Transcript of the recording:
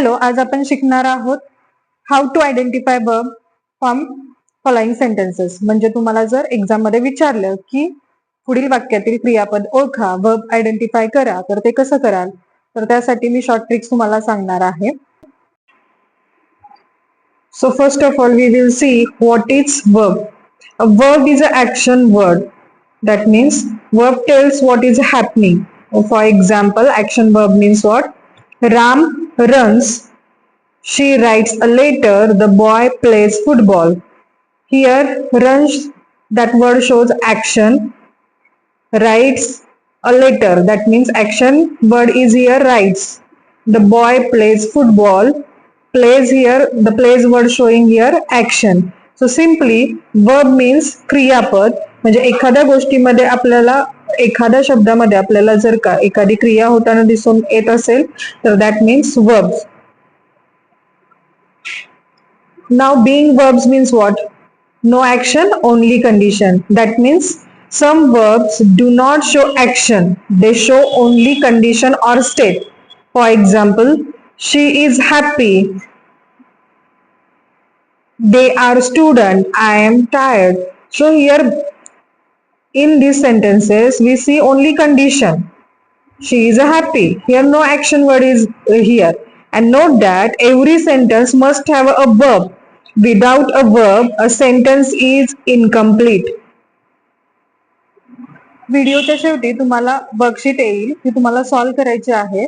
Hello, आज आपण शिकणार आहोत how to identify verb from following sentences. म्हणजे तुम्हाला जर एक्झाम मध्ये विचारलं की पुढील वाक्यातील क्रियापद ओळखा, वर्ब आयडेंटिफाय करा, तर ते कसं कराल? तर त्यासाठी मी शॉर्ट ट्रिक्स तुम्हाला सांगणार आहे. So first of all we will see what is verb. A verb is a action word. That means verb tells what is happening. For example, action verb means what? Ram runs. She writes a letter. The boy plays football. Here, runs, that word shows action. Writes a letter. That means action word is here writes. The boy plays football. Plays here, the plays word showing here action. So simply verb means क्रियापद. म्हणजे एखाद्या गोष्टीमध्ये आपल्याला एखाद्या शब्दामध्ये आपल्याला जर का एखादी क्रिया होताना दिसून येत असेल तर that means verbs. Now being verbs means what? No action, only condition. That means some verbs do not show action. They show only condition or state. For example, she is happy. They are student. I am tired. So here in these sentences we see only condition. She is happy. Here no action word is here. And note that every sentence must have a verb. Without a verb, a sentence is incomplete. व्हिडिओच्या शेवटी तुम्हाला worksheet येईल ती तुम्हाला solve करायची आहे.